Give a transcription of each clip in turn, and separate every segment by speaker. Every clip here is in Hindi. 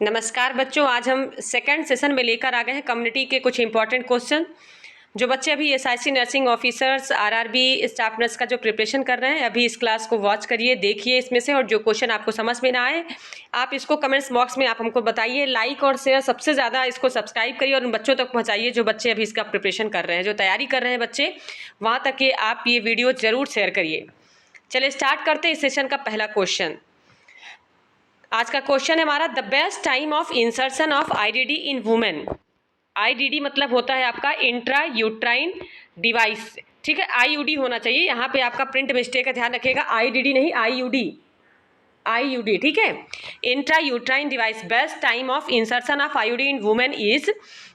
Speaker 1: नमस्कार बच्चों, आज हम सेकंड सेशन में लेकर आ गए हैं कम्युनिटी के कुछ इंपॉर्टेंट क्वेश्चन। जो बच्चे अभी SIC nursing officers RRB staff nurse का जो प्रिपरेशन कर रहे हैं, अभी इस क्लास को वॉच करिए, देखिए इसमें से, और जो क्वेश्चन आपको समझ में ना आए आप इसको कमेंट्स बॉक्स में आप हमको बताइए। लाइक और शेयर सबसे ज़्यादा इसको सब्सक्राइब करिए और उन बच्चों तक पहुँचाइए जो बच्चे अभी इसका प्रिपरेशन कर रहे हैं, जो तैयारी कर रहे हैं बच्चे, वहाँ तक कि आप ये वीडियो ज़रूर शेयर करिए। चलिए स्टार्ट करते हैं इस सेशन का पहला क्वेश्चन। आज का क्वेश्चन है हमारा, the best time of insertion of IDD in women. IDD मतलब होता है आपका इंट्रा यूट्राइन डिवाइस, ठीक है। आईयूडी होना चाहिए, यहाँ पे आपका प्रिंट मिस्टेक है, ध्यान रखिएगा, आईडीडी नहीं आईयूडी, आईयूडी, ठीक है। Intra uterine device, best time of insertion of IUD in women is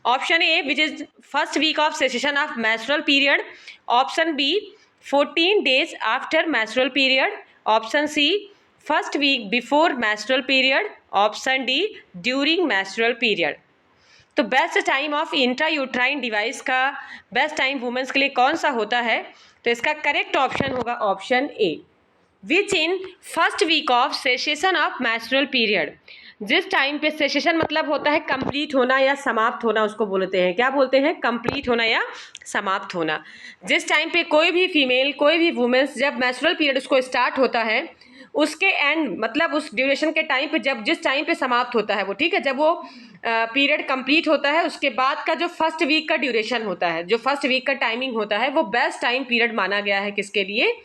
Speaker 1: option A which is first week of session of menstrual period, option B 14 days after menstrual period, option C first week before menstrual period, option D during menstrual period. तो best time of intra uterine device का बेस्ट टाइम वुमेन्स के लिए कौन सा होता है? तो इसका करेक्ट ऑप्शन होगा option A, which in first week of cessation of menstrual period. जिस टाइम पे सेसेशन मतलब होता है कंप्लीट होना या समाप्त होना, उसको बोलते हैं, क्या बोलते हैं? कंप्लीट होना या समाप्त होना। जिस टाइम पे कोई भी फीमेल, कोई भी वुमेन्स, जब menstrual पीरियड उसको स्टार्ट होता है, उसके एंड मतलब उस ड्यूरेशन के टाइम पे, जब जिस टाइम पे समाप्त होता है वो, ठीक है, जब वो पीरियड कंप्लीट होता है, उसके बाद का जो फर्स्ट वीक का ड्यूरेशन होता है, जो फर्स्ट वीक का टाइमिंग होता है, वो बेस्ट टाइम पीरियड माना गया है किसके लिए?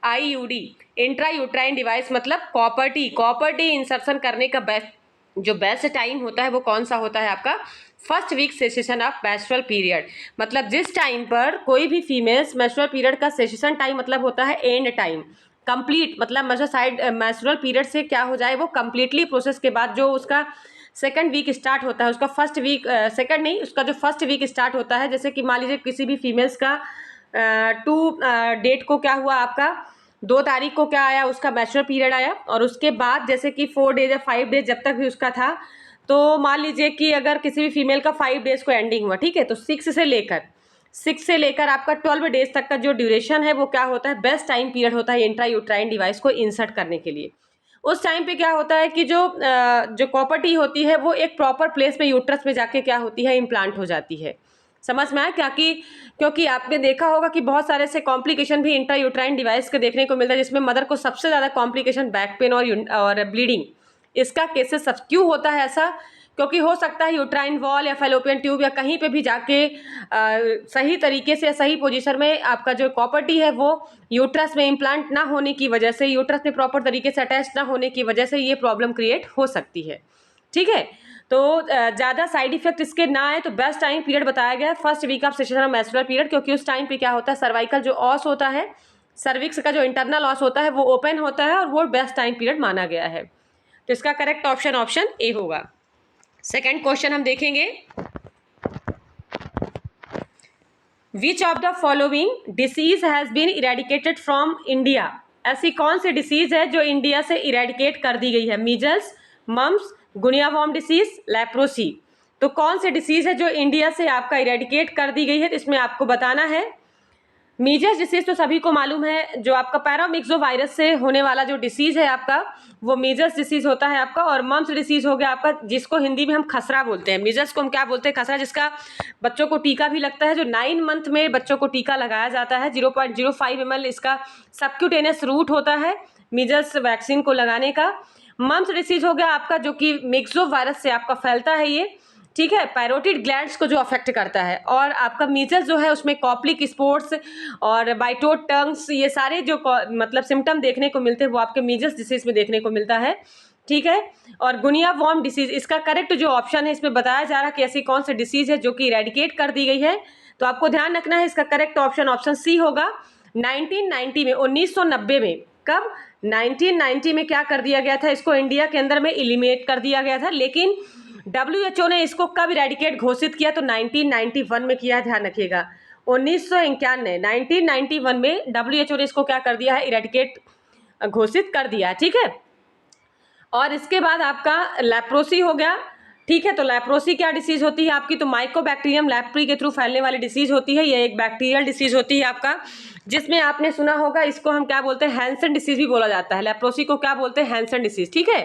Speaker 1: आईयूडी, इंट्रा यूट्राइन डिवाइस मतलब कॉपर टी इंसर्शन करने का जो बेस्ट टाइम होता है वो कौन सा होता है आपका? First week cessation of menstrual period. मतलब जिस टाइम पर कोई भी फीमेल्स menstrual पीरियड का सेसेशन टाइम मतलब होता है एंड टाइम, कंप्लीट मतलब menstrual पीरियड से क्या हो जाए, वो कंप्लीटली प्रोसेस के बाद जो उसका सेकंड वीक स्टार्ट होता है, उसका फर्स्ट वीक, सेकंड नहीं, उसका जो फर्स्ट वीक स्टार्ट होता है, जैसे कि मान लीजिए किसी भी फीमेल्स का 2 डेट को क्या हुआ, आपका 2 तारीख को क्या आया, उसका menstrual पीरियड आया, और उसके बाद जैसे कि 4 डेज या 5 डेज जब तक भी उसका था, तो मान लीजिए कि अगर किसी भी फीमेल का 5 डेज को एंडिंग हुआ, ठीक है, तो 6 से लेकर आपका 12 डेज तक का जो ड्यूरेशन है वो क्या होता है? बेस्ट टाइम पीरियड होता है इंट्रा यूट्राइन डिवाइस को इंसर्ट करने के लिए। उस टाइम पे क्या होता है कि जो कॉपर टी होती है वो एक प्रॉपर प्लेस में यूट्रस में जाके क्या होती है? इम्प्लांट हो जाती है। समझ में आया? क्योंकि आपने देखा होगा कि बहुत सारे से कॉम्प्लिकेशन भी इंट्रा यूट्राइन डिवाइस के देखने को मिलता है, जिसमें मदर को सबसे ज़्यादा कॉम्प्लिकेशन बैक पेन और ब्लीडिंग, इसका केसेस सब क्यों होता है ऐसा? क्योंकि हो सकता है यूट्राइन वॉल या फैलोपियन ट्यूब या कहीं पे भी जाके सही तरीके से, सही पोजीशन में आपका जो कॉपर टी है वो यूट्रस में इम्प्लांट ना होने की वजह से, यूट्रस में प्रॉपर तरीके से अटैच ना होने की वजह से ये प्रॉब्लम क्रिएट हो सकती है, ठीक है। तो ज़्यादा साइड इफेक्ट इसके ना आए तो बेस्ट टाइम पीरियड बताया गया है first week of session of menstrual period, क्योंकि उस टाइम पे क्या होता है? सर्वाइकल जो ऑस होता है, सर्विक्स का जो इंटरनल ऑस होता है वो ओपन होता है, और वो बेस्ट टाइम पीरियड माना गया है। तो इसका करेक्ट ऑप्शन ए होगा। सेकेंड क्वेश्चन हम देखेंगे, which of the following disease has been eradicated from India. ऐसी कौन सी डिसीज है जो इंडिया से इरेडिकेट कर दी गई है? Measles, mumps, guinea worm disease, leprosy. तो कौन सी डिसीज है जो इंडिया से आपका इरेडिकेट कर दी गई है? तो इसमें आपको बताना है। मीजल्स डिसीज तो सभी को मालूम है, जो आपका पैरामिक्सो वायरस से होने वाला जो डिसीज है आपका, वो मीजल्स डिसीज होता है आपका। और मम्स डिसीज हो गया आपका, जिसको हिंदी में हम खसरा बोलते हैं। मीजल्स को हम क्या बोलते हैं? खसरा, जिसका बच्चों को टीका भी लगता है, जो 9 मंथ में बच्चों को टीका लगाया जाता है। 0.05 ml इसका सबक्यूटेनियस रूट होता है मीजल्स वैक्सीन को लगाने का। मम्स डिसीज हो गया आपका, जो कि मिक्सो वायरस से आपका फैलता है ये, ठीक है, पैरोटिड ग्लैंड्स को जो अफेक्ट करता है। और आपका मीजल्स जो है उसमें कॉप्लिक स्पोर्ट्स और बाइटोट टंग्स, ये सारे जो मतलब सिम्टम देखने को मिलते हैं वो आपके मीजल्स डिसीज में देखने को मिलता है, ठीक है। और गुनिया वॉर्म डिसीज, इसका करेक्ट जो ऑप्शन है, इसमें बताया जा रहा है कि ऐसी कौन सी डिसीज है जो कि इरेडिकेट कर दी गई है। तो आपको ध्यान रखना है, इसका करेक्ट ऑप्शन सी होगा। 1990 में, 1990 में, कब? 1990 में क्या कर दिया गया था? इसको इंडिया के अंदर में एलिमिनेट कर दिया गया था। लेकिन WHO ने इसको कब इरेडिकेट घोषित किया? तो 1991 में किया, ध्यान रखिएगा। 1991 में WHO ने इसको क्या कर दिया है? इरेडिकेट घोषित कर दिया, ठीक है। और इसके बाद आपका लेप्रोसी हो गया, ठीक है। तो लेप्रोसी क्या डिसीज होती है आपकी? तो माइकोबैक्टीरियम लेप्री के थ्रू फैलने वाली डिसीज होती है। यह एक बैक्टीरियल डिसीज होती है आपका, जिसमें आपने सुना होगा इसको हम क्या बोलते हैं? हैंसन डिसीज भी बोला जाता है। लेप्रोसी को क्या बोलते हैं? हैंसन डिसीज, ठीक है।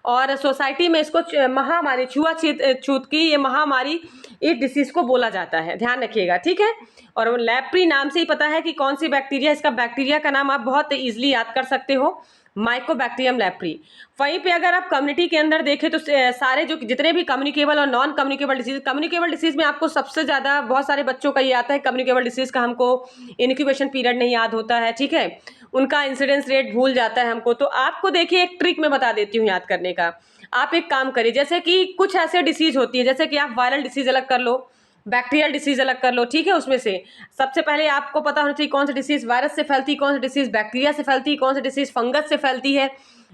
Speaker 1: और सोसाइटी में इसको महामारी छुआछूत की ये महामारी इस डिसीज को बोला जाता है, ध्यान रखिएगा, ठीक है। और लेप्री नाम से ही पता है कि कौन सी बैक्टीरिया, इसका बैक्टीरिया का नाम आप बहुत इजीली याद कर सकते हो, माइकोबैक्टीरियम लेप्री। वहीं पे अगर आप कम्युनिटी के अंदर देखें तो सारे जो जितने भी कम्युनिकेबल और नॉन कम्युनिकेबल डिसीज में आपको सबसे ज़्यादा बहुत सारे बच्चों का ये आता है, कम्युनिकेबल डिसीज का हमको इनक्यूबेशन पीरियड नहीं याद होता है, ठीक है, उनका इंसिडेंस रेट भूल जाता है हमको। तो आपको देखिए एक ट्रिक मैं बता देती हूँ याद करने का। आप एक काम करिए, जैसे कि कुछ ऐसे डिसीज होती है, जैसे कि आप वायरल डिसीज अलग कर लो, बैक्टीरियल डिसीज अलग कर लो, ठीक है। उसमें से सबसे पहले आपको पता होना चाहिए कौन सी डिसीज वायरस से फैलती है, कौन सी डिसीज बैक्टीरिया से फैलती है, कौन सी डिसीज फंगस से फैलती है।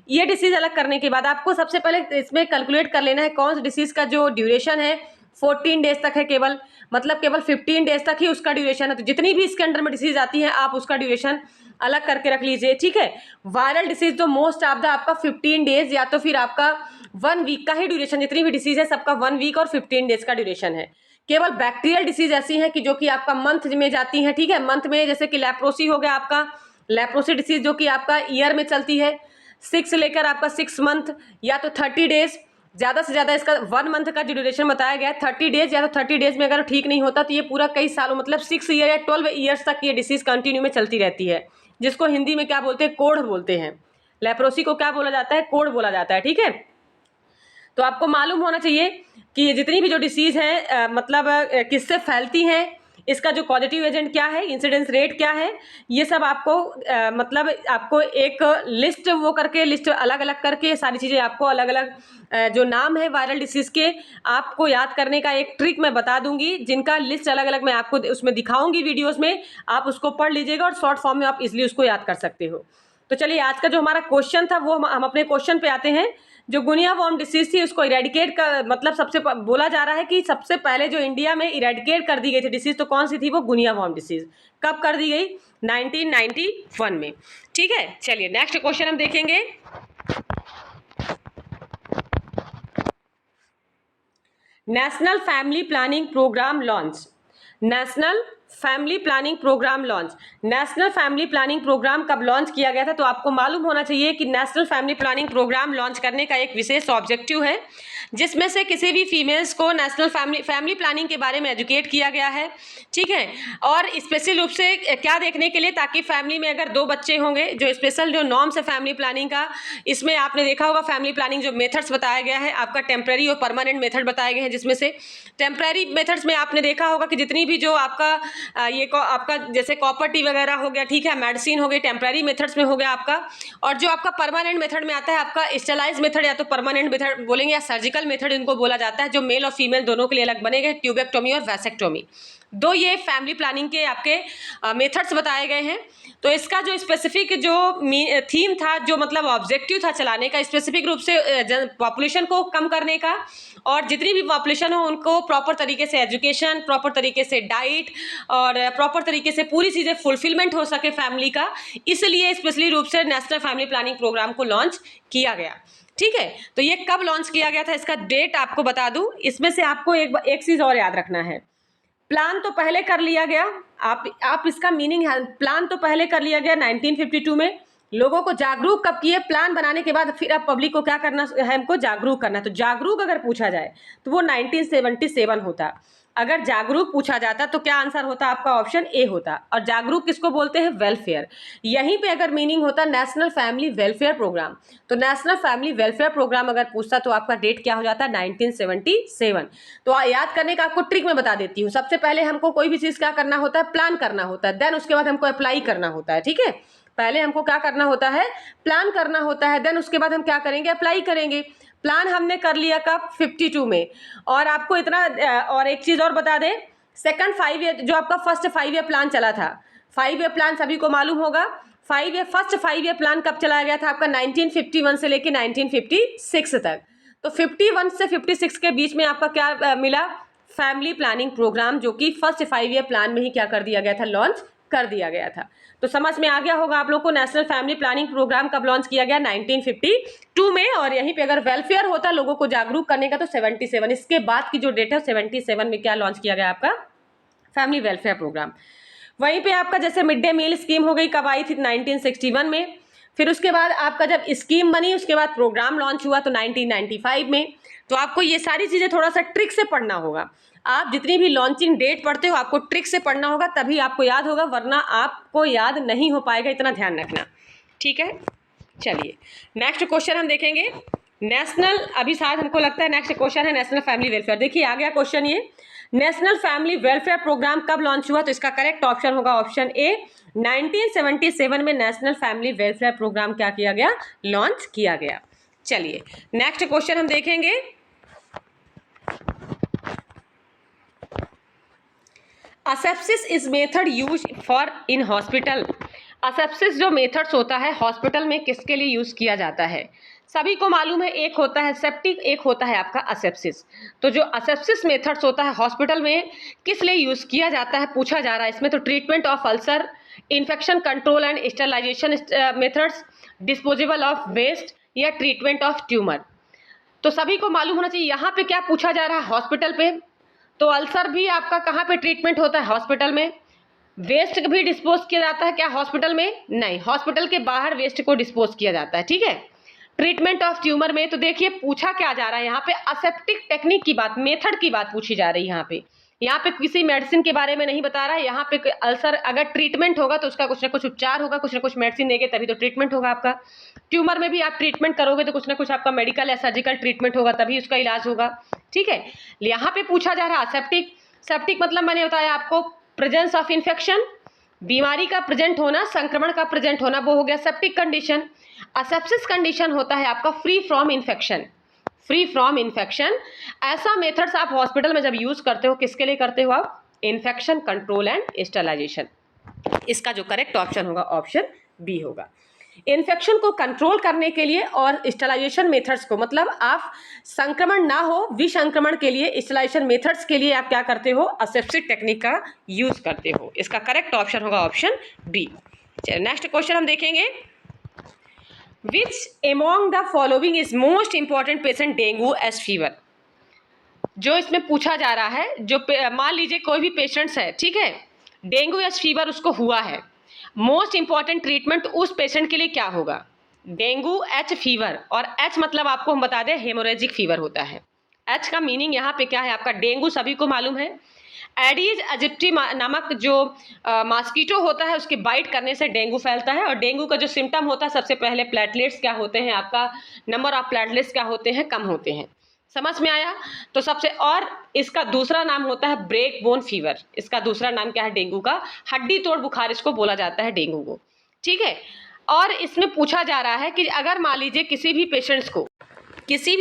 Speaker 1: ये डिसीज अलग करने के बाद आपको सबसे पहले इसमें कैलकुलेट कर लेना है कौन सी डिसीज का जो ड्यूरेशन है 14 डेज तक है, केवल मतलब केवल 15 डेज तक ही उसका ड्यूरेशन है। तो जितनी भी इसके अंडर में डिसीज आती है आप उसका ड्यूरेशन अलग करके रख लीजिए, ठीक है। वायरल डिसीज तो मोस्ट ऑफ द आपका 15 डेज या तो फिर आपका 1 वीक का ही ड्यूरेशन, जितनी भी डिसीज है सबका 1 वीक और 15 डेज का ड्यूरेशन है। केवल बैक्टीरियल डिसीज ऐसी है कि जो कि आपका मंथ में जाती है, ठीक है। मंथ में जैसे कि लेप्रोसी हो गया आपका, लेप्रोसी डिसीज जो कि आपका ईयर में चलती है 6 से लेकर आपका 6 मंथ या तो 30 डेज, ज़्यादा से ज़्यादा इसका 1 मंथ का जो ड्यूरेशन बताया गया है 30 डेज, या तो 30 डेज में अगर ठीक नहीं होता तो ये पूरा कई सालों मतलब 6 ईयर या 12 ईयर्स तक ये डिसीज कंटिन्यू में चलती रहती है, जिसको हिंदी में क्या बोलते हैं, कोढ़ बोलते हैं। लेप्रोसी को क्या बोला जाता है, कोढ़ बोला जाता है, ठीक है। तो आपको मालूम होना चाहिए कि जितनी भी जो डिसीज है मतलब किससे फैलती हैं, इसका जो पॉजिटिव एजेंट क्या है, इंसिडेंस रेट क्या है, ये सब आपको मतलब आपको एक लिस्ट वो करके, लिस्ट अलग अलग करके सारी चीज़ें आपको अलग अलग जो नाम है वायरल डिसीज के आपको याद करने का एक ट्रिक मैं बता दूंगी, जिनका लिस्ट अलग अलग मैं आपको उसमें दिखाऊंगी वीडियोस में, आप उसको पढ़ लीजिएगा और शॉर्ट फॉर्म में आप इजिली उसको याद कर सकते हो। तो चलिए आज का जो हमारा क्वेश्चन था वो हम अपने क्वेश्चन पे आते हैं। जो गुनिया वॉर्म डिसीज थी उसको इरेडिकेट का मतलब सबसे बोला जा रहा है कि सबसे पहले जो इंडिया में इरेडिकेट कर दी गई थी डिसीज, तो कौन सी थी वो गुनिया वॉर्म डिसीज। कब कर दी गई, 1991 में, ठीक है। चलिए नेक्स्ट क्वेश्चन हम देखेंगे। National family planning programme launch, national family planning programme launch, national family planning programme कब लॉन्च किया गया था। तो आपको मालूम होना चाहिए कि national family planning programme launch करने का एक विशेष ऑब्जेक्टिव है, जिसमें से किसी भी फीमेल्स को नेशनल फैमिली प्लानिंग के बारे में एजुकेट किया गया है, ठीक है। और स्पेशल रूप से क्या देखने के लिए, ताकि फैमिली में अगर 2 बच्चे होंगे, जो स्पेशल जो नॉर्म्स है फैमिली प्लानिंग का, इसमें आपने देखा होगा फैमिली प्लानिंग जो मेथड्स बताया गया है आपका टेम्पररी और परमानेंट मेथड बताए गए हैं, जिसमें से टेम्पररी मेथड्स में आपने देखा होगा कि जितनी भी जो आपका आपका जैसे कॉपर टी वगैरह हो गया, ठीक है, मेडिसिन हो गई, टेम्पररी मेथड्स में हो गया आपका। और जो आपका परमानेंट मेथड में आता है आपका स्टेलाइज मेथड, या तो परमानेंट मेथड बोलेंगे या सर्जिकल मेथड इनको बोला जाता है, जो मेल और फीमेल दोनों के लिए अलग बनेंगे, ट्यूबेक्टोमी और वैसेक्टोमी। 2 ये फैमिली प्लानिंग के आपके मेथड्स बताए गए हैं। तो इसका जो स्पेसिफिक जो थीम था, जो मतलब ऑब्जेक्टिव था चलाने का, स्पेसिफिक रूप से पॉपुलेशन को कम करने का, और जितनी भी पॉपुलेशन हो उनको प्रॉपर तरीके से एजुकेशन, प्रॉपर तरीके से डाइट और प्रॉपर तरीके से पूरी चीज़ें फुलफिलमेंट हो सके फैमिली का, इसलिए स्पेशली रूप से नेशनल फैमिली प्लानिंग प्रोग्राम को लॉन्च किया गया, ठीक है। तो ये कब लॉन्च किया गया था, इसका डेट आपको बता दूं। इसमें से आपको एक चीज़ और याद रखना है, प्लान तो पहले कर लिया गया, आप इसका मीनिंग है, प्लान तो पहले कर लिया गया 1952 में। लोगों को जागरूक कब किए, प्लान बनाने के बाद फिर अब पब्लिक को क्या करना है, हमको जागरूक करना है। तो जागरूक अगर पूछा जाए तो वो 1977 होता। अगर जागरूक पूछा जाता तो क्या आंसर होता, आपका ऑप्शन ए होता। और जागरूक किसको बोलते हैं, वेलफेयर। यहीं पे अगर मीनिंग होता नेशनल फैमिली वेलफेयर प्रोग्राम, तो नेशनल फैमिली वेलफेयर प्रोग्राम अगर पूछता तो आपका डेट क्या हो जाता, 1977। तो याद करने का आपको ट्रिक मैं बता देती हूँ। सबसे पहले हमको कोई भी चीज़ क्या करना होता है, प्लान करना होता है, देन उसके बाद हमको अप्लाई करना होता है, ठीक है। पहले हमको क्या करना होता है, प्लान करना होता है, देन उसके बाद हम क्या करेंगे, अप्लाई करेंगे। प्लान हमने कर लिया कब, 52 में। और आपको इतना और एक चीज़ और बता दें, सेकंड 5 ईयर जो आपका फर्स्ट 5 ईयर प्लान चला था, 5 ईयर प्लान सभी को मालूम होगा, फर्स्ट 5 ईयर प्लान कब चलाया गया था आपका, 1951 से लेकर 1956 तक। तो 51 से 56 के बीच में आपका क्या मिला, फैमिली प्लानिंग प्रोग्राम, जो कि फर्स्ट 5 ईयर प्लान में ही क्या कर दिया गया था, लॉन्च कर दिया गया था। तो समझ में आ गया होगा आप लोग को नेशनल फैमिली प्लानिंग प्रोग्राम कब लॉन्च किया गया, 1952 में। और यहीं पे अगर वेलफेयर होता लोगों को जागरूक करने का तो 77, इसके बाद की जो डेट है 77 में क्या लॉन्च किया गया आपका, फैमिली वेलफेयर प्रोग्राम। वहीं पे आपका जैसे मिड डे मील स्कीम हो गई, कब आई थी, 1961 में। फिर उसके बाद आपका जब स्कीम बनी, उसके बाद प्रोग्राम लॉन्च हुआ तो 1995 में। तो आपको ये सारी चीज़ें थोड़ा सा ट्रिक से पढ़ना होगा। आप जितनी भी लॉन्चिंग डेट पढ़ते हो आपको ट्रिक से पढ़ना होगा, तभी आपको याद होगा, वरना आपको याद नहीं हो पाएगा, इतना ध्यान रखना। ठीक है, चलिए नेक्स्ट क्वेश्चन हम देखेंगे। नेशनल, अभी शायद हमको लगता है नेक्स्ट क्वेश्चन है नेशनल फैमिली वेलफेयर। देखिए आ गया क्वेश्चन ये, नेशनल फैमिली वेलफेयर प्रोग्राम कब लॉन्च हुआ? तो इसका करेक्ट ऑप्शन होगा ऑप्शन ए, 1977 में नेशनल फैमिली वेलफेयर प्रोग्राम क्या किया गया? लॉन्च किया गया। चलिए नेक्स्ट क्वेश्चन हम देखेंगे। Asepsis is method use for in hospital. Asepsis जो मेथड्स होता है हॉस्पिटल में किसके लिए यूज किया जाता है? सभी को मालूम है, एक होता है सेप्टिक, एक होता है आपका असेप्सिस। तो जो असेप्सिस मेथड्स होता है हॉस्पिटल में किस लिए यूज किया जाता है पूछा जा रहा है इसमें। तो treatment of ulcer, infection control and sterilisation methods, disposable of waste, या ट्रीटमेंट ऑफ ट्यूमर। तो सभी को मालूम होना चाहिए यहाँ पे क्या पूछा जा रहा है हॉस्पिटल पे। तो अल्सर भी आपका कहाँ पे ट्रीटमेंट होता है? हॉस्पिटल में। वेस्ट भी डिस्पोज किया जाता है क्या हॉस्पिटल में? नहीं, हॉस्पिटल के बाहर वेस्ट को डिस्पोज किया जाता है। ठीक है, ट्रीटमेंट ऑफ ट्यूमर में तो देखिए पूछा क्या जा रहा है यहाँ पे, असेप्टिक टेक्निक की बात, मेथड की बात पूछी जा रही है यहाँ पे किसी मेडिसिन के बारे में नहीं बता रहा है। यहाँ पे अल्सर अगर ट्रीटमेंट होगा तो उसका कुछ ना कुछ उपचार होगा, कुछ ना कुछ मेडिसिन देंगे तभी तो ट्रीटमेंट होगा आपका। ट्यूमर में भी आप ट्रीटमेंट करोगे तो कुछ ना कुछ आपका मेडिकल या सर्जिकल ट्रीटमेंट होगा, तभी उसका इलाज होगा। ठीक है, यहाँ पे पूछा जा रहा है सेप्टिक। सेप्टिक मतलब मैंने बताया आपको प्रेजेंस ऑफ इन्फेक्शन, बीमारी का प्रेजेंट होना, संक्रमण का प्रेजेंट होना, वो हो गया सेप्टिक कंडीशन। असेप्सिस कंडीशन होता है आपका free from infection. Free from infection ऐसा मेथड्स आप हॉस्पिटल में जब यूज करते हो किसके लिए करते हो आप? Infection control and sterilisation. इसका जो करेक्ट ऑप्शन होगा ऑप्शन बी होगा। इन्फेक्शन को कंट्रोल करने के लिए और स्टरलाइजेशन मेथड्स को, मतलब आप संक्रमण ना हो विसंक्रमण के लिए, स्टरलाइजेशन मेथड्स के लिए आप क्या करते हो? असेप्सिक टेक्निक का यूज करते हो। इसका करेक्ट ऑप्शन होगा ऑप्शन बी। चलिए नेक्स्ट क्वेश्चन हम देखेंगे। Which among the following is most important patient dengue as fever? जो इसमें पूछा जा रहा है, जो मान लीजिए कोई भी पेशेंट्स है, ठीक है, डेंगू एज फीवर उसको हुआ है, मोस्ट इंपॉर्टेंट ट्रीटमेंट उस पेशेंट के लिए क्या होगा? डेंगू एच फीवर, और एच मतलब आपको हम बता दें हेमोरेजिक फीवर होता है। एच का मीनिंग यहाँ पे क्या है आपका? डेंगू सभी को मालूम है, एडीज एजिप्टी नामक जो मॉस्किटो होता है उसके बाइट करने से डेंगू फैलता है। और डेंगू का जो सिम्टम होता है सबसे पहले प्लेटलेट्स क्या होते हैं आपका, नंबर ऑफ प्लेटलेट्स क्या होते हैं? कम होते हैं। समझ में आया? तो सबसे, और इसका दूसरा नाम होता है ब्रेक बोन फीवर। इसका दूसरा नाम क्या है डेंगू का? हड्डी तोड़ बुखार इसको बोला जाता है डेंगू को। ठीक है, और इसमें पूछा जा रहा है कि अगर मान लीजिए किसी भी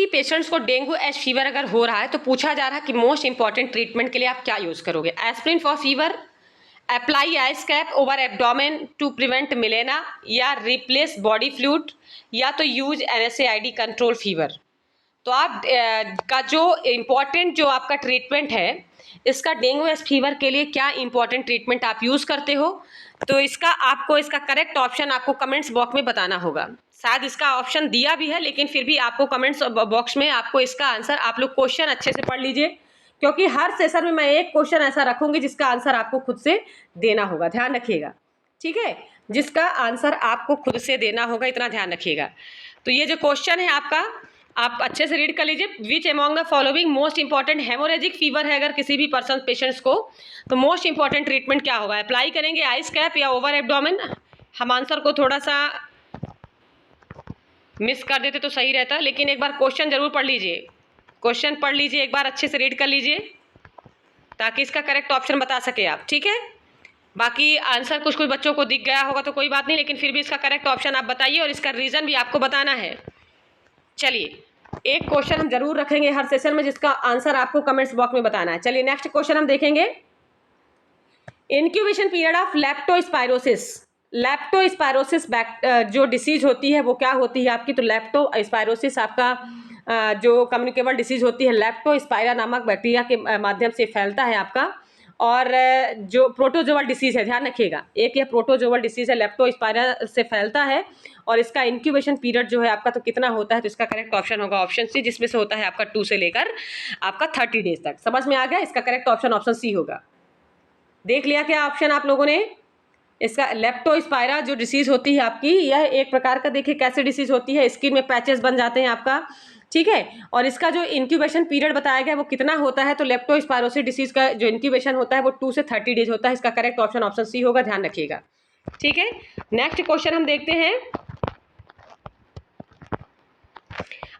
Speaker 1: पेशेंट्स को डेंगू एज फीवर अगर हो रहा है तो पूछा जा रहा है कि मोस्ट इंपॉर्टेंट ट्रीटमेंट के लिए आप क्या यूज करोगे? Aspirin for fever, apply ice cap over abdomen to prevent मिलेना, या रिप्लेस बॉडी फ्लूइड, या तो यूज NSAID कंट्रोल फीवर। तो आप का जो इम्पोर्टेंट जो आपका ट्रीटमेंट है इसका डेंगू एज फीवर के लिए क्या इंपॉर्टेंट ट्रीटमेंट आप यूज करते हो? तो इसका आपको इसका करेक्ट ऑप्शन आपको कमेंट्स बॉक्स में बताना होगा। शायद इसका ऑप्शन दिया भी है लेकिन फिर भी आपको कमेंट्स बॉक्स में आपको इसका आंसर, आप लोग क्वेश्चन अच्छे से पढ़ लीजिए क्योंकि हर सेशन में मैं एक क्वेश्चन ऐसा रखूंगी जिसका आंसर आपको खुद से देना होगा, ध्यान रखिएगा। ठीक है, जिसका आंसर आपको खुद से देना होगा, इतना ध्यान रखिएगा। तो ये जो क्वेश्चन है आपका, आप अच्छे से रीड कर लीजिए। Which among the following most important, haemorrhagic fever है अगर किसी भी पर्सन पेशेंट्स को, तो मोस्ट इंपॉर्टेंट ट्रीटमेंट क्या होगा? अप्लाई करेंगे आइस कैप या ओवर एब्डोमेन? हम आंसर को थोड़ा सा मिस कर देते तो सही रहता, लेकिन एक बार क्वेश्चन जरूर पढ़ लीजिए। क्वेश्चन पढ़ लीजिए, एक बार अच्छे से रीड कर लीजिए ताकि इसका करेक्ट ऑप्शन बता सके आप। ठीक है, बाकी आंसर कुछ बच्चों को दिख गया होगा तो कोई बात नहीं, लेकिन फिर भी इसका करेक्ट ऑप्शन आप बताइए और इसका रीज़न भी आपको बताना है। चलिए, एक क्वेश्चन हम जरूर रखेंगे हर सेशन में जिसका आंसर आपको कमेंट्स बॉक्स में बताना है। चलिए नेक्स्ट क्वेश्चन हम देखेंगे। Incubation period of leptospirosis. Leptospirosis जो डिसीज होती है वो क्या होती है आपकी? तो लेप्टोस्पायरोसिस आपका जो कम्युनिकेबल डिसीज होती है, लेप्टोस्पायरा नामक बैक्टीरिया के माध्यम से फैलता है आपका। और जो प्रोटोजोअल डिसीज है, ध्यान रखिएगा, एक ये प्रोटोजोअल डिसीज है, लेप्टोस्पायरा से फैलता है और इसका इंक्यूबेशन पीरियड जो है आपका तो कितना होता है? तो इसका करेक्ट ऑप्शन होगा ऑप्शन सी, जिसमें से होता है आपका 2 से लेकर आपका 30 डेज तक। समझ में आ गया? इसका करेक्ट ऑप्शन ऑप्शन सी होगा। देख लिया क्या ऑप्शन आप लोगों ने? इसका लेप्टोस्पायरा जो डिसीज होती है आपकी, यह एक प्रकार का देखिए कैसे डिसीज होती है, स्किन में पैचेस बन जाते हैं आपका, ठीक है। और इसका जो इंक्यूबेशन पीरियड बताया गया वो कितना होता है, तो लेप्टोस्पायरोसिस डिसीज का जो इंक्यूबेशन होता है वो 2 से 30 डेज होता है। इसका करेक्ट ऑप्शन ऑप्शन सी होगा, ध्यान रखिएगा, ठीक है। नेक्स्ट क्वेश्चन हम देखते हैं,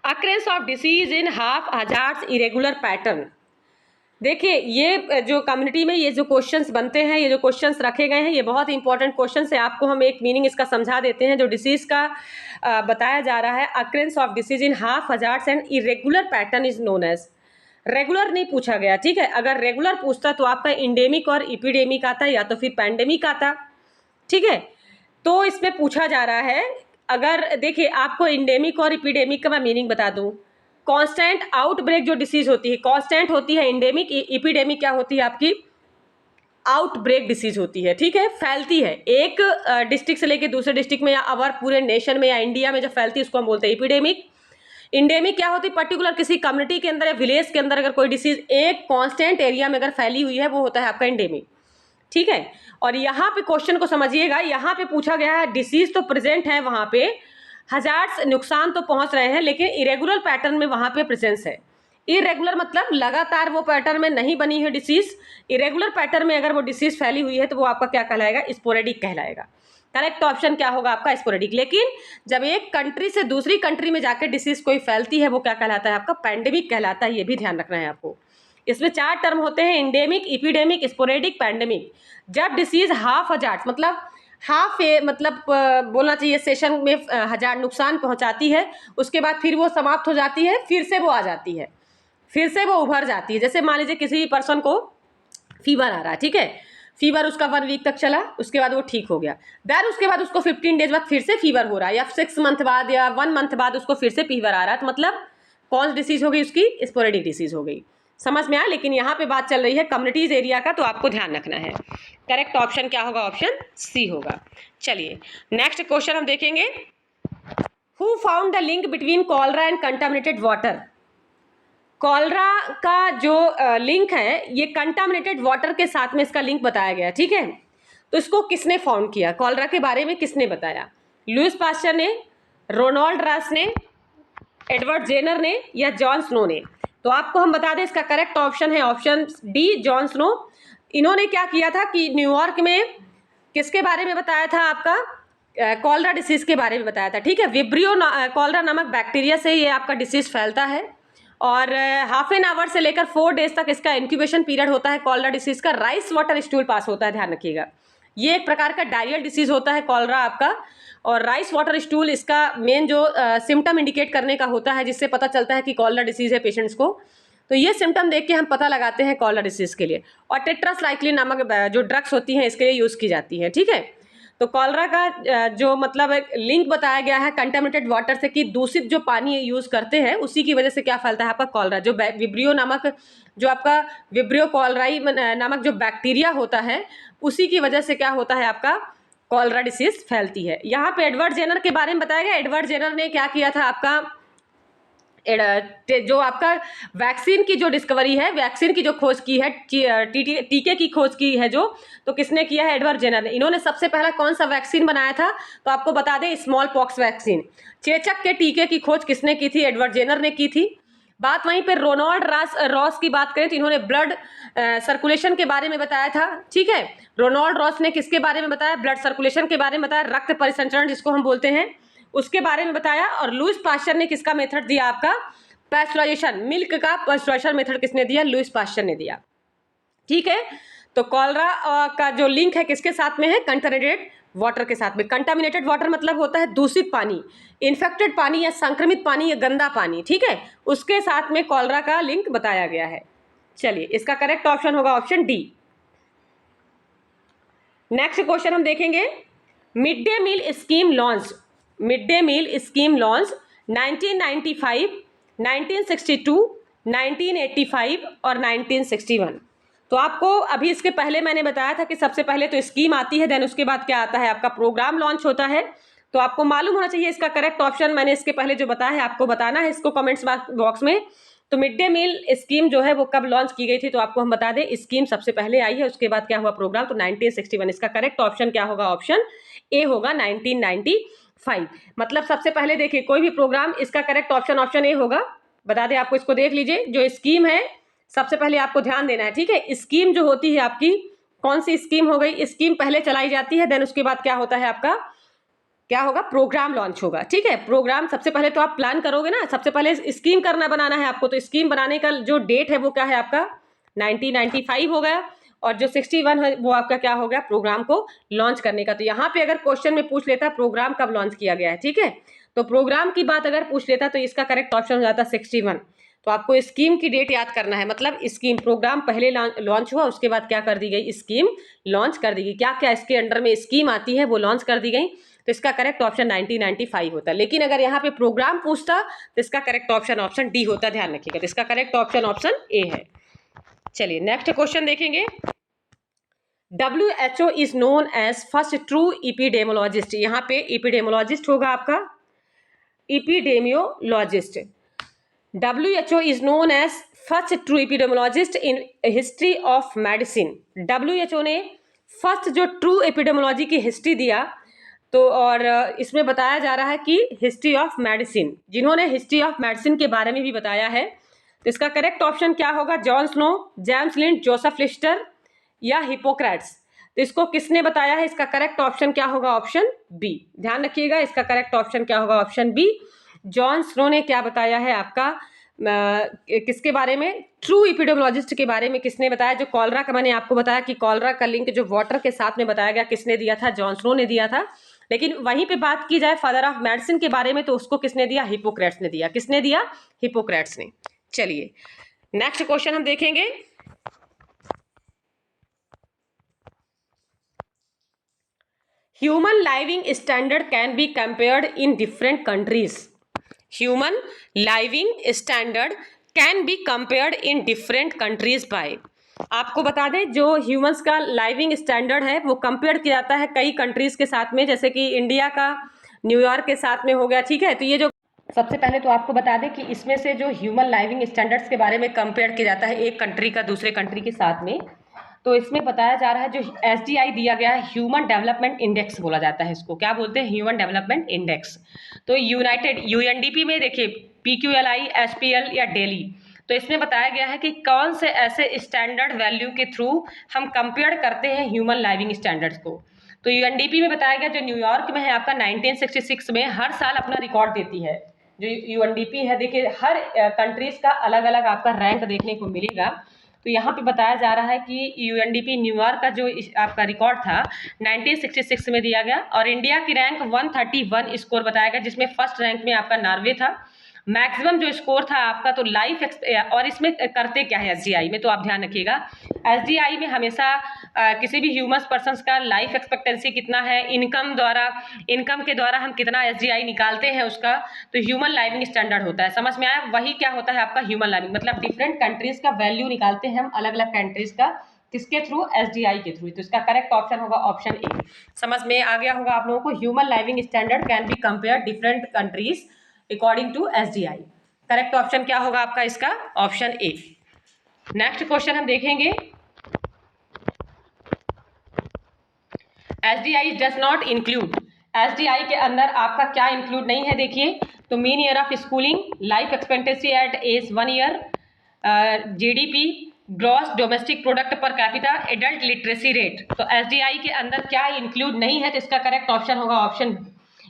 Speaker 1: occurrences of disease in half hazards irregular pattern. देखिए ये जो कम्युनिटी में ये जो क्वेश्चंस बनते हैं, ये जो क्वेश्चंस रखे गए हैं, ये बहुत इंपॉर्टेंट क्वेश्चंस है। आपको हम एक मीनिंग इसका समझा देते हैं। जो डिसीज का बताया जा रहा है, occurrence of disease in haphazards and irregular pattern is known as. Regular नहीं पूछा गया, ठीक है। अगर रेगुलर पूछता तो आपका इंडेमिक और इपिडेमिक आता या तो फिर पैंडेमिक आता, ठीक है। तो इसमें पूछा जा रहा है, अगर देखिए आपको इंडेमिक और इपिडेमिक का मैं मीनिंग बता दूं। कांस्टेंट आउटब्रेक जो डिसीज होती है कांस्टेंट होती है इंडेमिक, इपिडेमिक क्या होती है आपकी, आउटब्रेक डिसीज होती है, ठीक है। फैलती है एक डिस्ट्रिक्ट से लेके दूसरे डिस्ट्रिक्ट में या अवर पूरे नेशन में या इंडिया में जो फैलती है उसको हम बोलते हैं इपिडेमिक। इंडेमिक क्या होती है, पर्टिकुलर किसी कम्युनिटी के अंदर या विलेज के अंदर अगर कोई डिसीज एक कांस्टेंट एरिया में अगर फैली हुई है वो होता है आपका इंडेमिक, ठीक है। और यहाँ पे क्वेश्चन को समझिएगा, यहाँ पे पूछा गया है डिसीज तो प्रेजेंट है वहां पे, हजार्ड्स नुकसान तो पहुंच रहे हैं, लेकिन इरेगुलर पैटर्न में वहां पे प्रेजेंस है। इरेगुलर मतलब लगातार वो पैटर्न में नहीं बनी है डिसीज। इरेगुलर पैटर्न में अगर वो डिसीज फैली हुई है तो वो आपका क्या कहलाएगा, स्पोरेडिक कहलाएगा। करेक्ट ऑप्शन क्या होगा आपका, स्पोरेडिक। लेकिन जब एक कंट्री से दूसरी कंट्री में जाकर डिसीज कोई फैलती है वो क्या कहलाता है आपका, पैंडेमिक कहलाता है। ये भी ध्यान रखना है आपको। इसमें 4 टर्म होते हैं, इंडेमिक, इपिडेमिक, स्पोरेडिक, पैंडेमिक। जब डिसीज हाफ हजार्ड मतलब हाफ मतलब बोलना चाहिए सेशन में हजार नुकसान पहुंचाती है, उसके बाद फिर वो समाप्त हो जाती है, फिर से वो आ जाती है, फिर से वो उभर जाती है। जैसे मान लीजिए किसी पर्सन को फीवर आ रहा है, ठीक है, फीवर उसका 1 वीक तक चला, उसके बाद वो ठीक हो गया, देन उसके बाद उसको 15 डेज बाद फिर से फीवर हो रहा है, या 6 मंथ बाद या 1 मंथ बाद उसको फिर से फीवर आ रहा है, तो मतलब कौन सी डिसीज हो गई उसकी, स्पोरेडिक डिसीज हो गई। समझ में आया। लेकिन यहाँ पे बात चल रही है कम्युनिटीज एरिया का, तो आपको ध्यान रखना है। करेक्ट ऑप्शन क्या होगा, ऑप्शन सी होगा। चलिए नेक्स्ट क्वेश्चन हम देखेंगे, who found the link between cholera and contaminated water. Cholera का जो लिंक है ये कंटामिनेटेड वाटर के साथ में इसका लिंक बताया गया, ठीक है। तो इसको किसने फाउंड किया, कॉलरा के बारे में किसने बताया, लुईस पास्चर ने, रोनाल्ड रास ने, एडवर्ड जेनर ने, या जॉन स्नो ने। तो आपको हम बता दें इसका करेक्ट ऑप्शन है ऑप्शन डी, जॉन स्नो। इन्होंने क्या किया था कि न्यूयॉर्क में किसके बारे में बताया था, आपका कॉलरा डिसीज के बारे में बताया था, ठीक है। विब्रियो कॉलरा नामक बैक्टीरिया से ये आपका डिसीज फैलता है, और हाफ एन आवर से लेकर 4 डेज तक इसका इंक्यूबेशन पीरियड होता है कॉलरा डिसीज का। राइस वाटर स्टूल पास होता है, ध्यान रखिएगा। ये एक प्रकार का डायरियल डिसीज होता है कॉलरा आपका, और राइस वाटर स्टूल इसका मेन जो सिम्टम इंडिकेट करने का होता है, जिससे पता चलता है कि कॉलरा डिसीज है पेशेंट्स को। तो ये सिम्टम देख के हम पता लगाते हैं कॉलरा डिसीज के लिए। और टेट्रासाइक्लिन नामक जो ड्रग्स होती हैं इसके लिए यूज़ की जाती हैं, ठीक है। तो कॉलरा का जो मतलब लिंक बताया गया है कंटामिनेटेड वाटर से, कि दूषित जो पानी यूज़ करते हैं उसी की वजह से क्या फैलता है आपका कॉलरा। जो विब्रियो नामक जो आपका विब्रियो कॉलराई नामक जो बैक्टीरिया होता है उसी की वजह से क्या होता है आपका कॉलरा डिसीज फैलती है। यहाँ पे एडवर्ड जेनर के बारे में बताया गया। एडवर्ड जेनर ने क्या किया था आपका, जो आपका वैक्सीन की जो डिस्कवरी है, वैक्सीन की जो खोज की है, टीके की खोज की है जो, तो किसने किया है, एडवर्ड जेनर ने। इन्होंने सबसे पहला कौन सा वैक्सीन बनाया था, तो आपको बता दें स्मॉल पॉक्स वैक्सीन। चेचक के टीके की खोज किसने की थी, एडवर्ड जेनर ने की थी। बात वहीं पर रोनाल्ड रॉस की बात करें तो इन्होंने ब्लड सर्कुलेशन के बारे में बताया था, ठीक है। रोनाल्ड रॉस ने किसके बारे में बताया, ब्लड सर्कुलेशन के बारे में बताया, रक्त परिसंचरण जिसको हम बोलते हैं उसके बारे में बताया। और लुईस पास्चर ने किसका मेथड दिया आपका, पैस्चराइजेशन, मिल्क का पैस्चराइजेशन मेथड किसने दिया, लुईस पास्चर ने दिया, ठीक है। तो कॉलरा का जो लिंक है किसके साथ में है, कंटामिनेटेड वाटर के साथ में। कंटामिनेटेड वाटर मतलब होता है दूषित पानी, इन्फेक्टेड पानी या संक्रमित पानी या गंदा पानी, ठीक है, उसके साथ में कॉलरा का लिंक बताया गया है। चलिए इसका करेक्ट ऑप्शन होगा ऑप्शन डी। नेक्स्ट क्वेश्चन हम देखेंगे, mid day meal scheme launch. Mid day meal scheme launch 1995, 1962, 1985 और 1961। तो आपको अभी इसके पहले मैंने बताया था कि सबसे पहले तो स्कीम आती है, देन उसके बाद क्या आता है आपका प्रोग्राम लॉन्च होता है। तो आपको मालूम होना चाहिए इसका करेक्ट ऑप्शन। मैंने इसके पहले जो बताया है आपको बताना है इसको कमेंट्स बॉक्स में। तो मिड डे मील स्कीम जो है वो कब लॉन्च की गई थी, तो आपको हम बता दें स्कीम सबसे पहले आई है, उसके बाद क्या हुआ प्रोग्राम, तो 1961। इसका करेक्ट ऑप्शन क्या होगा, ऑप्शन ए होगा 1995। मतलब सबसे पहले देखिए कोई भी प्रोग्राम, इसका करेक्ट ऑप्शन ऑप्शन ए होगा। बता दें आपको, इसको देख लीजिए, जो स्कीम है सबसे पहले आपको ध्यान देना है, ठीक है। स्कीम जो होती है आपकी, कौन सी स्कीम हो गई, स्कीम पहले चलाई जाती है, देन उसके बाद क्या होता है आपका, क्या होगा, प्रोग्राम लॉन्च होगा, ठीक है। प्रोग्राम सबसे पहले तो आप प्लान करोगे ना, सबसे पहले स्कीम करना बनाना है आपको, तो स्कीम बनाने का जो डेट है वो क्या है आपका 1995 हो गया, और जो 61 है वो आपका क्या हो गया, प्रोग्राम को लॉन्च करने का। तो यहाँ पे अगर क्वेश्चन में पूछ लेता प्रोग्राम कब लॉन्च किया गया है, ठीक है, तो प्रोग्राम की बात अगर पूछ लेता तो इसका करेक्ट ऑप्शन हो जाता 61। तो आपको स्कीम की डेट याद करना है, मतलब स्कीम प्रोग्राम पहले लॉन्च हुआ, उसके बाद क्या कर दी गई, स्कीम लॉन्च कर दी गई। क्या क्या इसके अंडर में स्कीम आती है वो लॉन्च कर दी गई, तो इसका करेक्ट ऑप्शन 1995 होता। लेकिन अगर यहाँ पे प्रोग्राम पूछता तो इसका करेक्ट ऑप्शन ऑप्शन डी होता, ध्यान रखिएगा। तो इसका करेक्ट ऑप्शन ऑप्शन ए है। चलिए नेक्स्ट क्वेश्चन देखेंगे। WHO is known as first true epidemiologist. यहाँ पे इपिडेमोलॉजिस्ट होगा आपका epidemiologist. WHO is known as first true epidemiologist in history of medicine. WHO ने फर्स्ट जो ट्रू एपिडेमोलॉजी की हिस्ट्री दिया, तो और इसमें बताया जा रहा है कि हिस्ट्री ऑफ मेडिसिन, जिन्होंने हिस्ट्री ऑफ मेडिसिन के बारे में भी बताया है, तो इसका करेक्ट ऑप्शन क्या होगा, John Snow, James Lind, Joseph Lister या हिपोक्रेट्स। तो इसको किसने बताया है, इसका करेक्ट ऑप्शन क्या होगा, ऑप्शन बी। ध्यान रखिएगा, इसका करेक्ट ऑप्शन क्या होगा, ऑप्शन बी। जॉन स्नो ने क्या बताया है आपका, किसके बारे में, ट्रू इपिडेमोलॉजिस्ट के बारे में किसने बताया, जो कॉलरा का मैंने आपको बताया कि कॉलरा का लिंक जो वाटर के साथ में बताया गया, किसने दिया था, जॉन स्नो ने दिया था। लेकिन वहीं पे बात की जाए फादर ऑफ मेडिसिन के बारे में, तो उसको किसने दिया, हिपोक्रेट्स ने दिया। किसने दिया, हिपोक्रेट्स ने। चलिए नेक्स्ट क्वेश्चन हम देखेंगे। Human living standard can be compared in different countries. Human living standard can be compared in different countries by. आपको बता दें जो ह्यूमंस का लाइविंग स्टैंडर्ड है वो कंपेयर किया जाता है कई कंट्रीज के साथ में, जैसे कि इंडिया का न्यूयॉर्क के साथ में हो गया, ठीक है। तो ये जो सबसे पहले तो आपको बता दें कि इसमें से जो ह्यूमन लाइविंग स्टैंडर्ड्स के बारे में कंपेयर किया जाता है एक कंट्री का दूसरे कंट्री के साथ में, तो इसमें बताया जा रहा है जो SDI दिया गया है, ह्यूमन डेवलपमेंट इंडेक्स बोला जाता है इसको। क्या बोलते हैं, ह्यूमन डेवलपमेंट इंडेक्स। तो यूनाइटेड UNDP में देखिए PQLI, SPL या डेली, तो इसमें बताया गया है कि कौन से ऐसे स्टैंडर्ड वैल्यू के थ्रू हम कंपेयर करते हैं ह्यूमन लाइविंग स्टैंडर्ड्स को। तो UNDP में बताया गया, जो न्यूयॉर्क में है आपका 1966 में हर साल अपना रिकॉर्ड देती है। जो UNDP है, देखिए हर कंट्रीज का अलग अलग आपका रैंक देखने को मिलेगा। तो यहाँ पे बताया जा रहा है कि UNDP न्यूयॉर्क का जो आपका रिकॉर्ड था 1966 में दिया गया, और इंडिया की रैंक 131 स्कोर बताया गया, जिसमें फर्स्ट रैंक में आपका नॉर्वे था। मैक्सिमम जो स्कोर था आपका, तो लाइफ और इसमें करते क्या है SDI में, तो आप ध्यान रखिएगा SDI में हमेशा किसी भी ह्यूमन पर्सन का लाइफ एक्सपेक्टेंसी कितना है, इनकम के द्वारा हम कितना SDI निकालते हैं उसका, तो ह्यूमन लाइविंग स्टैंडर्ड होता है। समझ में आया, वही क्या होता है आपका ह्यूमन लाइविंग, मतलब डिफरेंट कंट्रीज का वैल्यू निकालते हैं हम, अलग अलग कंट्रीज का, किसके थ्रू, SDI के थ्रू। तो इसका करेक्ट ऑप्शन होगा ऑप्शन ए। समझ में आ गया होगा आप लोगों को, human living standard can be compare different countries according to SDI। Correct option क्या होगा आपका इसका, ऑप्शन ए। नेक्स्ट क्वेश्चन हम देखेंगे। SDI does not include, SDI के अंदर आपका क्या इंक्लूड नहीं है, देखिए तो mean year of schooling, life expectancy at age 1 year, GDP, gross domestic product per capita, adult literacy rate. तो SDI के अंदर क्या इंक्लूड नहीं है, तो इसका करेक्ट ऑप्शन होगा ऑप्शन,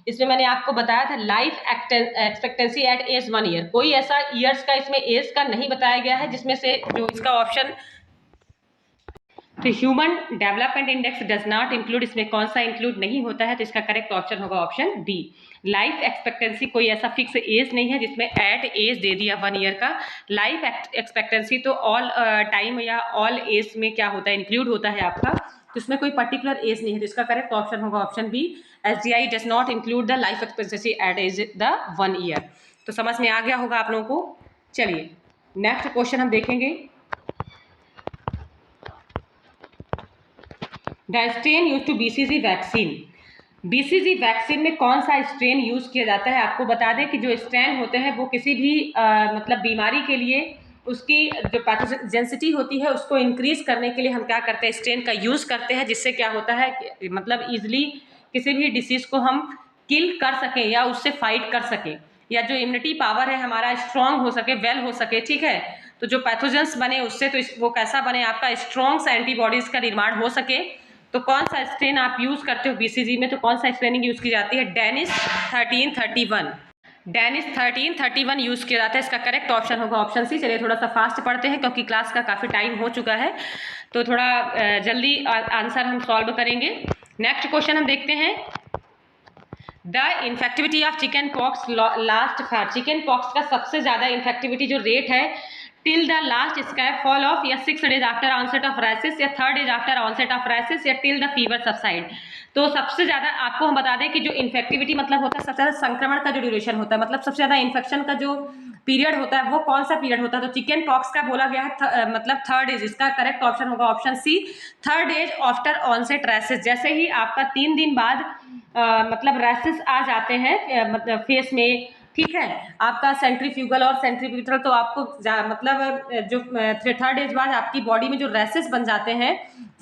Speaker 1: इसमें मैंने आपको बताया था life expectancy at age 1 year. कोई ऐसा ईयर्स का इसमें एज का नहीं बताया गया है जिसमें से जो इसका ऑप्शन, तो human development index does not include, इसमें कौन सा इंक्लूड नहीं होता है, तो इसका करेक्ट ऑप्शन होगा ऑप्शन डी। लाइफ एक्सपेक्टेंसी कोई ऐसा फिक्स एज नहीं है जिसमें एट एज दे दिया 1 ईयर का। लाइफ एक्सपेक्टेंसी तो ऑल टाइम या ऑल एज में क्या होता है, इंक्लूड होता है आपका, तो इसमें कोई पर्टिकुलर एज नहीं है, तो इसका करेक्ट ऑप्शन होगा option B. SDI does not include the life expectancy at age the 1 year. तो समझ में आ गया होगा आप लोगों को। चलिए नेक्स्ट क्वेश्चन हम देखेंगे। The strain used to BCG vaccine, BCG vaccine में कौन सा स्ट्रेन यूज किया जाता है? आपको बता दें कि जो स्ट्रेन होते हैं वो किसी भी मतलब बीमारी के लिए उसकी जो पैथोजेनिसिटी होती है उसको इंक्रीज करने के लिए हम क्या करते हैं, स्ट्रेन का यूज करते हैं, जिससे क्या होता है मतलब इजिली किसी भी डिसीज को हम किल कर सकें या उससे फाइट कर सकें, या जो इम्यूनिटी पावर है हमारा स्ट्रांग हो सके, वेल हो सके। ठीक है, तो जो पैथोजेंस बने उससे तो वो कैसा बने, आपका स्ट्रॉन्ग एंटीबॉडीज का निर्माण हो सके। तो कौन सा स्ट्रेन आप यूज करते हो बीसीजी में? तो कौन सा स्ट्रेनिंग यूज की जाती है? डेनिस 1331। डेनिस 1331 यूज किया जाता है। इसका करेक्ट ऑप्शन होगा ऑप्शन सी। चलिए थोड़ा सा फास्ट पढ़ते हैं क्योंकि क्लास का काफी टाइम हो चुका है, तो थोड़ा जल्दी आंसर हम सॉल्व करेंगे। नेक्स्ट क्वेश्चन हम देखते हैं। The infectivity of chicken pox last for, chicken pox का सबसे ज्यादा इन्फेक्टिविटी जो रेट है till the last scab fall off, या 6 days after onset of rashes, या 3rd days after onset of rashes, या टिल द फीवर सबसाइड। तो सबसे ज्यादा आपको हम बता दें कि जो इन्फेक्टिविटी मतलब होता है सबसे ज्यादा संक्रमण का जो ड्यूरेशन होता है, मतलब सबसे ज्यादा इन्फेक्शन का जो पीरियड होता है वो कौन सा पीरियड होता है? तो चिकन पॉक्स का बोला गया है मतलब 3rd डेज। इसका करेक्ट ऑप्शन होगा option C, 3rd days after onset rashes. जैसे ही आपका 3 दिन बाद मतलब रैसेस आ जाते हैं मतलब फेस में, ठीक है, आपका सेंट्रीफ्यूगल और सेंट्रीपिटल, तो आपको मतलब जो 3rd डेज बाद आपकी बॉडी में जो रैसेस बन जाते हैं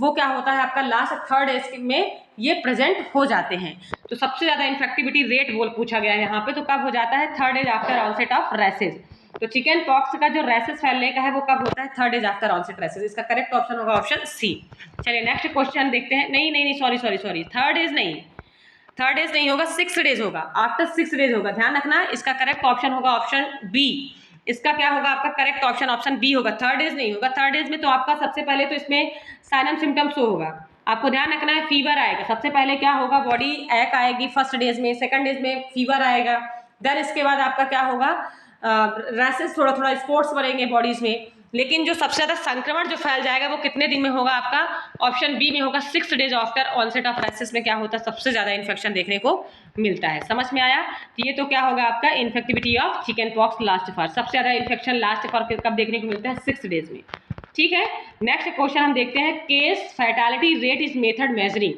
Speaker 1: वो क्या होता है आपका लास्ट 3rd डेज में ये प्रेजेंट हो जाते हैं। तो सबसे ज्यादा इन्फेक्टिविटी रेट बोल पूछा गया है यहाँ पे, तो कब हो जाता है? 3rd days after onset of rashes. तो चिकन पॉक्स का जो रैसेस फैलने का है वो कब होता है? 3rd days after onset rashes. इसका करेक्ट ऑप्शन होगा ऑप्शन सी। चलिए नेक्स्ट क्वेश्चन देखते हैं। नहीं नहीं नहीं, सॉरी 3rd डेज नहीं, 3rd डेज नहीं होगा, 6 डेज होगा, आफ्टर 6 डेज होगा, ध्यान रखना। इसका करेक्ट ऑप्शन होगा ऑप्शन बी। इसका क्या होगा आपका करेक्ट ऑप्शन? ऑप्शन बी होगा, 3rd डेज नहीं होगा। 3rd डेज में तो आपका सबसे पहले तो इसमें साइन एंड सिम्टम्स शो होगा, आपको ध्यान रखना है। फीवर आएगा सबसे पहले, क्या होगा, बॉडी एक आएगी 1st डेज में, 2nd डेज में फीवर आएगा, देन इसके बाद आपका क्या होगा, रैसेस, थोड़ा थोड़ा स्पॉट्स बनेंगे बॉडीज में। लेकिन जो सबसे ज्यादा संक्रमण जो फैल जाएगा वो कितने दिन में होगा आपका? ऑप्शन बी में होगा, 6 days after onset of rashes में क्या होता है, सबसे ज्यादा इन्फेक्शन देखने को मिलता है। समझ में आया? तो ये तो क्या होगा आपका infectivity of chicken pox last for, सबसे ज्यादा इन्फेक्शन लास्ट फॉर कब देखने को मिलता है? 6 डेज में। ठीक है, नेक्स्ट क्वेश्चन हम देखते हैं। Case fatality rate is method measuring,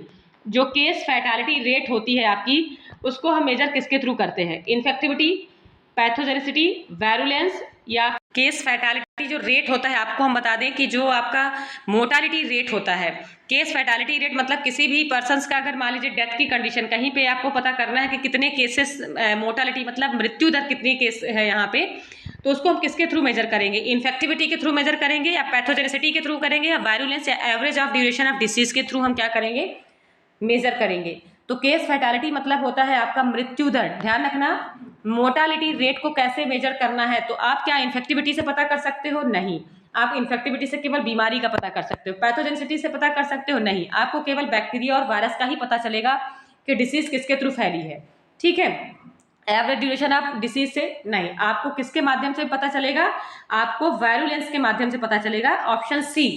Speaker 1: जो केस फैटालिटी रेट होती है आपकी उसको हम मेजर किसके थ्रू करते हैं? इन्फेक्टिविटी, पैथोजेनिसिटी, वायरुलेंस, या केस फैटालिटी जो रेट होता है आपको हम बता दें कि जो आपका मोर्टालिटी रेट होता है। केस फैटालिटी रेट मतलब किसी भी पर्सन्स का अगर मान लीजिए डेथ की कंडीशन, कहीं पे आपको पता करना है कि कितने केसेस मोर्टालिटी मतलब मृत्यु दर कितनी केस है यहाँ पे, तो उसको हम किसके थ्रू मेजर करेंगे? इन्फेक्टिविटी के थ्रू मेजर करेंगे, या पैथोजेनिसिटी के थ्रू करेंगे, या वायरुलेंस या average of duration of disease के थ्रू हम क्या करेंगे? मेजर करेंगे। तो केस फैटालिटी मतलब होता है आपका मृत्यु दर, ध्यान रखना। मोर्टालिटी रेट को कैसे मेजर करना है? तो आप क्या इन्फेक्टिविटी से पता कर सकते हो? नहीं, आप इन्फेक्टिविटी से केवल बीमारी का पता कर सकते हो। पैथोजेनिसिटी से पता कर सकते हो? नहीं, आपको केवल बैक्टीरिया और वायरस का ही पता चलेगा कि डिसीज किसके थ्रू फैली है। ठीक है, एवरेज ड्यूरेशन ऑफ डिसीज से नहीं, आपको किसके माध्यम से पता चलेगा? आपको वायरुलेंस के माध्यम से पता चलेगा, ऑप्शन सी।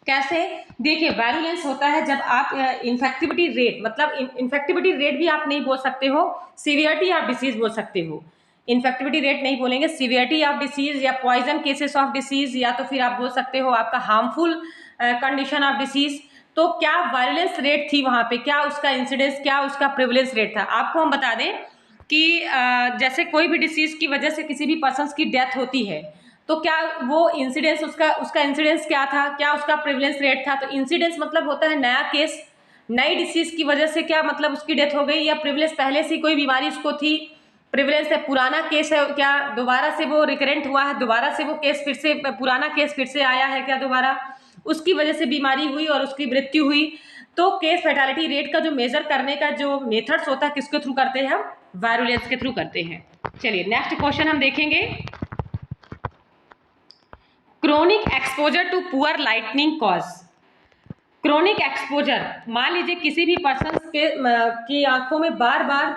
Speaker 1: कैसे? देखिए, वायरुलेंस होता है जब आप इन्फेक्टिविटी रेट, मतलब इन्फेक्टिविटी रेट भी आप नहीं बोल सकते हो, सीवियरिटी ऑफ डिसीज बोल सकते हो। इन्फेक्टिविटी रेट नहीं बोलेंगे, सीवियरिटी ऑफ डिसीज या पॉइजन केसेस ऑफ डिसीज, या तो फिर आप बोल सकते हो आपका हार्मफुल कंडीशन ऑफ डिसीज। तो क्या वायरुलेंस रेट थी वहां पे, क्या उसका इंसिडेंस, क्या उसका प्रिवलेंस रेट था? आपको हम बता दें कि जैसे कोई भी डिसीज की वजह से किसी भी पर्सन की डेथ होती है, तो क्या वो इंसिडेंस, उसका इंसिडेंस क्या था, क्या उसका प्रिवलेंस रेट था? तो इंसिडेंस मतलब होता है नया केस, नई डिसीज की वजह से क्या मतलब उसकी डेथ हो गई, या प्रिवलेंस पहले से कोई बीमारी उसको थी, प्रिवलेंस है पुराना केस है, क्या दोबारा से वो रिकरेंट हुआ है, दोबारा से वो केस फिर से, पुराना केस फिर से आया है क्या दोबारा, उसकी वजह से बीमारी हुई और उसकी मृत्यु हुई। तो केस फैटालिटी रेट का जो मेजर करने का जो मेथड्स होता है किसके थ्रू करते हैं? हम वायरुलेंस के थ्रू करते हैं। चलिए नेक्स्ट क्वेश्चन हम देखेंगे। Chronic exposure to poor lightning cause, chronic exposure, मान लीजिए किसी भी पर्सन की आंखों में बार बार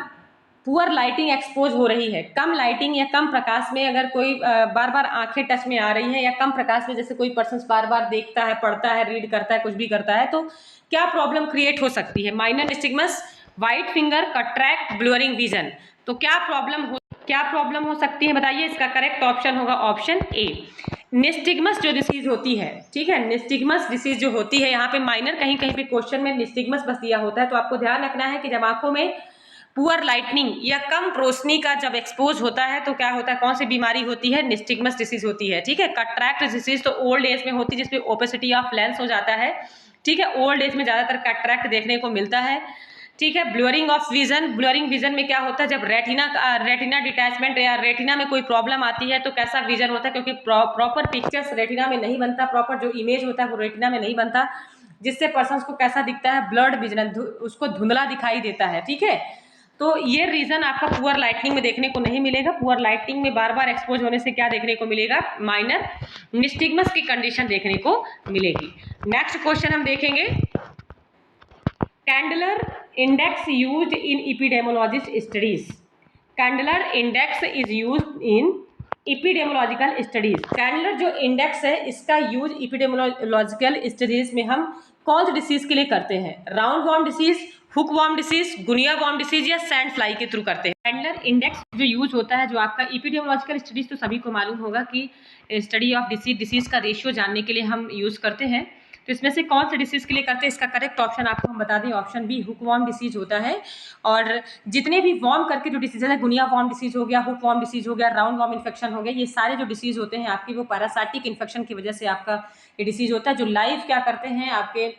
Speaker 1: पुअर लाइटिंग एक्सपोज हो रही है, कम लाइटिंग या कम प्रकाश में अगर कोई बार बार आंखें टच में आ रही हैं, या कम प्रकाश में जैसे कोई पर्सन बार बार देखता है, पढ़ता है, रीड करता है, कुछ भी करता है, तो क्या प्रॉब्लम क्रिएट हो सकती है? Minor nystagmus, white finger, cataract, blurring vision. तो क्या प्रॉब्लम हो सकती है बताइए? इसका करेक्ट ऑप्शन होगा ऑप्शन ए। निस्टिग्मस जो डिसीज होती है, ठीक है, निस्टिग्मस डिसीज जो होती है, यहाँ पे माइनर कहीं कहीं पे क्वेश्चन में निस्टिग्मस बस दिया होता है, तो आपको ध्यान रखना है कि जब आंखों में पुअर लाइटनिंग या कम रोशनी का जब एक्सपोज होता है तो क्या होता है, कौन सी बीमारी होती है, निस्टिग्मस डिसीज होती है, ठीक है। कैटरैक्ट डिसीज तो ओल्ड एज में होती है जिसमें ओपेसिटी ऑफ लेंस हो जाता है, ठीक है, ओल्ड एज में ज्यादातर कैटरैक्ट देखने को मिलता है, ठीक है। Blurring of vision, blurring vision में क्या होता है, जब रेटिना डिटैचमेंट या रेटिना में कोई प्रॉब्लम आती है तो कैसा विजन होता है, क्योंकि प्रॉपर पिक्चर्स रेटिना में नहीं बनता, प्रॉपर जो इमेज होता है वो रेटिना में नहीं बनता, जिससे पर्सन को कैसा दिखता है, ब्लर्ड विजन, उसको धुंधला दिखाई देता है, ठीक है। तो ये रीजन आपका पुअर लाइटनिंग में देखने को नहीं मिलेगा। पुअर लाइटनिंग में बार बार एक्सपोज होने से क्या देखने को मिलेगा, माइनर निस्टिग्मस की कंडीशन देखने को मिलेगी। नेक्स्ट क्वेश्चन हम देखेंगे, Candler index used in epidemiologist studies. Candler index is used in epidemiological studies. Candler जो इंडेक्स है इसका यूज एपिडेमियोलॉजिकल स्टडीज में हम कौन सी डिसीज के लिए करते हैं, roundworm disease, hookworm disease, guinea worm disease या सैंड फ्लाई के थ्रू करते हैं। कैंडलर इंडेक्स जो यूज होता है, जो आपका एपिडेमियोलॉजिकल स्टडीज तो सभी को मालूम होगा कि स्टडी ऑफ डिसीज का रेशियो जानने के लिए हम यूज करते हैं। तो इसमें से कौन से डिसीज के लिए करते हैं, इसका करेक्ट ऑप्शन आपको हम बता दें, option B hookworm disease होता है। और जितने भी वॉर्म करके जो डिसीज है, गुनिया वॉर्म डिसीज हो गया, हुक वॉर्म डिसीज हो गया, राउंड वॉर्म इन्फेक्शन हो गया, ये सारे जो डिसीज होते हैं आपकी वो पैरासाइटिक इन्फेक्शन की वजह से आपका ये डिसीज होता है, जो लाइव क्या करते हैं आपके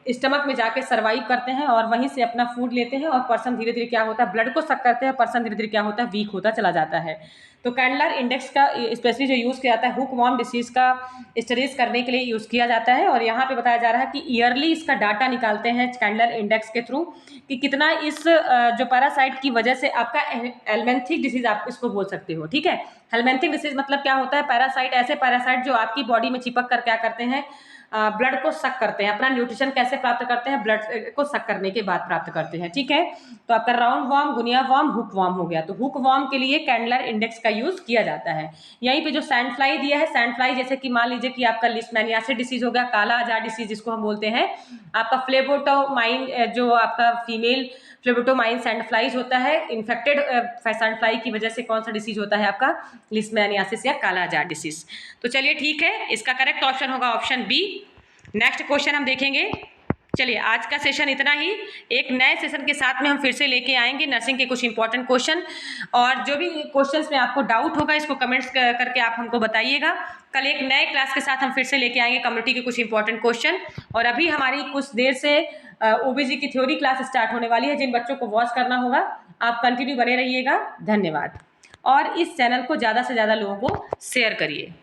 Speaker 1: स्टमक में जाके सर्वाइव करते हैं और वहीं से अपना फूड लेते हैं और पर्सन धीरे धीरे क्या होता है, ब्लड को सक करते हैं, पर्सन धीरे धीरे क्या होता है, वीक होता चला जाता है। तो कैंडलर इंडेक्स का स्पेशली जो यूज़ किया जाता है हुक वॉर्म डिसीज का स्टडीज करने के लिए यूज़ किया जाता है। और यहाँ पे बताया जा रहा है कि ईयरली इसका डाटा निकालते हैं कैंडलर इंडेक्स के थ्रू कि कितना इस जो पैरासाइट की वजह से आपका हेलमिंथिक डिसीज आप इसको बोल सकते हो, ठीक है। हेलमिंथिक डिसीज मतलब क्या होता है, पैरासाइट, ऐसे पैरासाइट जो आपकी बॉडी में चिपक कर क्या करते हैं, ब्लड को सक करते हैं। अपना न्यूट्रिशन कैसे प्राप्त करते हैं, ब्लड को सक करने के बाद प्राप्त करते हैं, ठीक है। तो आपका roundworm, guinea worm, hookworm हो गया। तो हुक वॉर्म के लिए कैंडलर इंडेक्स का यूज किया जाता है। यहीं पे जो सैंड फ्लाई दिया है, सैंड फ्लाई जैसे कि मान लीजिए कि आपका लिस्मैनियासिस डिसीज हो गया, काला आजार डिसीज जिसको हम बोलते हैं, आपका फ्लेबोटोमाइन जो आपका फीमेल फ्लेबोटोमाइन सैंड फ्लाइज होता है, इन्फेक्टेड सैंड फ्लाई की वजह से कौन सा डिसीज होता है आपका, लिस्मैनियासिस या काला आजार डिसीज। तो चलिए ठीक है, इसका करेक्ट ऑप्शन होगा ऑप्शन बी। नेक्स्ट क्वेश्चन हम देखेंगे। चलिए आज का सेशन इतना ही, एक नए सेशन के साथ में हम फिर से लेके आएंगे नर्सिंग के कुछ इंपॉर्टेंट क्वेश्चन, और जो भी क्वेश्चंस में आपको डाउट होगा इसको कमेंट्स करके आप हमको बताइएगा। कल एक नए क्लास के साथ हम फिर से लेके आएंगे कम्युनिटी के कुछ इंपॉर्टेंट क्वेश्चन। और अभी हमारी कुछ देर से ओबीजी की थ्योरी क्लास स्टार्ट होने वाली है, जिन बच्चों को वॉच करना होगा आप कंटिन्यू बने रहिएगा। धन्यवाद। और इस चैनल को ज़्यादा से ज़्यादा लोगों को शेयर करिए।